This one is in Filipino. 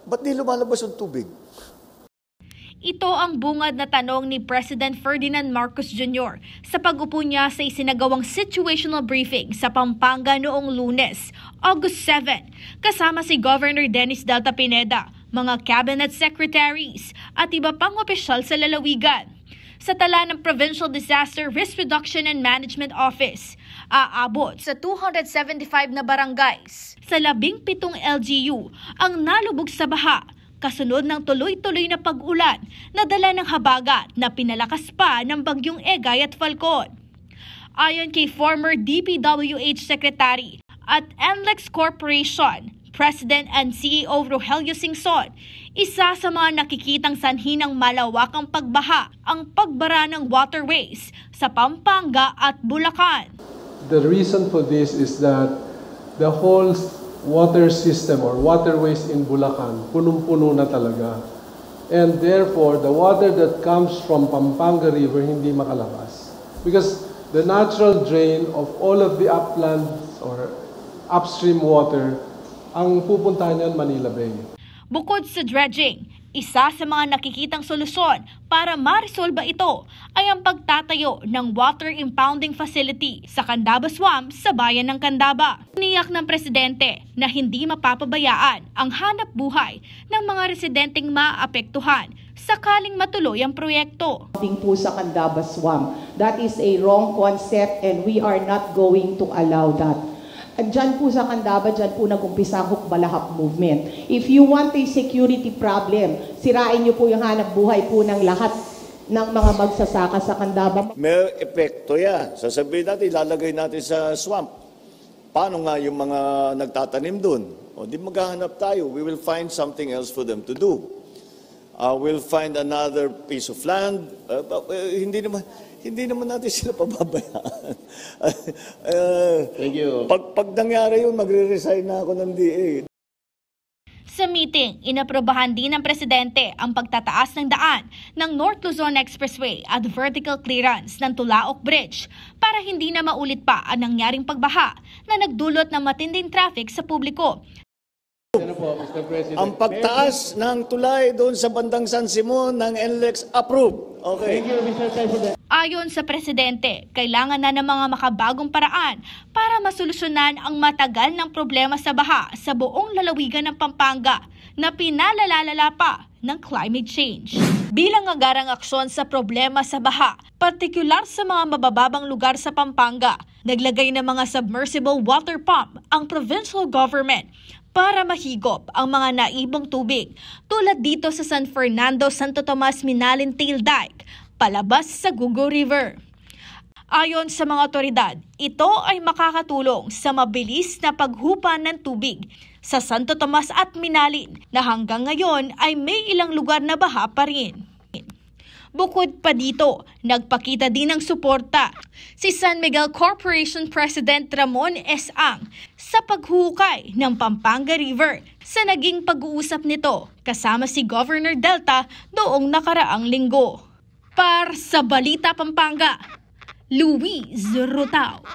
Ba't di lumalabas yung tubig? Ito ang bungad na tanong ni President Ferdinand Marcos Jr. sa pag-upo niya sa isinagawang situational briefing sa Pampanga noong Lunes, August 7, kasama si Governor Dennis Delta Pineda, mga cabinet secretaries at iba pang opisyal sa lalawigan. Sa tala ng Provincial Disaster Risk Reduction and Management Office, aabot sa 275 na barangays sa 17 LGU ang nalubog sa baha, kasunod ng tuloy-tuloy na pag-ulan na dala ng habagat na pinalakas pa ng bagyong Egay at Falcon. Ayon kay former DPWH Secretary at NLEX Corporation President and CEO Rogelio Singson, isa sa mga nakikitang sanhi ng malawakang pagbaha ang pagbara ng waterways sa Pampanga at Bulacan. The reason for this is that the whole water system or waterways in Bulacan, punong-puno na talaga. And therefore, the water that comes from Pampanga River hindi makalabas. Because the natural drain of all of the uplands or upstream water, ang pupuntahan niyan Manila Bay. Bukod sa dredging, isa sa mga nakikitang solusyon para maresolba ito ay ang pagtatayo ng water impounding facility sa Candaba Swamp sa bayan ng Candaba. Niyak ng presidente na hindi mapapabayaan ang hanap buhay ng mga residenteng maapektuhan sakaling matuloy ang proyekto. Po sa Candaba Swamp, that is a wrong concept and we are not going to allow that. Diyan po sa Candaba, diyan po nag-umpisa ang Hukbalahap movement. If you want a security problem, sirain niyo po yung hanap buhay po ng lahat ng mga magsasaka sa Candaba. May epekto yan. Sasabihin natin, ilalagay natin sa swamp. Paano nga yung mga nagtatanim dun? O di maghahanap tayo. We will find something else for them to do. We'll find another piece of land. Hindi naman natin sila pababayaan. Thank you. Pag nangyari yun, magre-resign na ako ng DA. Sa meeting, inaprobahan din ng presidente ang pagtataas ng daan ng North Luzon Expressway at vertical clearance ng Tulaok Bridge para hindi na maulit pa ang nangyaring pagbaha na nagdulot ng matinding traffic sa publiko. Ang pagtaas ng tulay doon sa bandang San Simon ng NLEX approved. Okay. Thank you, Mr. President. Ayon sa presidente, kailangan na ng mga makabagong paraan para masolusyonan ang matagal ng problema sa baha sa buong lalawigan ng Pampanga na pinalalala pa ng climate change. Bilang agarang aksyon sa problema sa baha, partikular sa mga mabababang lugar sa Pampanga, naglagay ng mga submersible water pump ang provincial government para mahigop ang mga naibong tubig tulad dito sa San Fernando, Santo Tomas, Minalin Tail Dike, palabas sa Gugo River. Ayon sa mga otoridad, ito ay makakatulong sa mabilis na paghupan ng tubig sa Santo Tomas at Minalin na hanggang ngayon ay may ilang lugar na baha pa rin. Bukod pa dito, nagpakita din ng suporta si San Miguel Corporation President Ramon S. Ang sa paghukay ng Pampanga River sa naging pag-uusap nito kasama si Governor Delta noong nakaraang linggo. Para sa Balita Pampanga, Luis Rutao.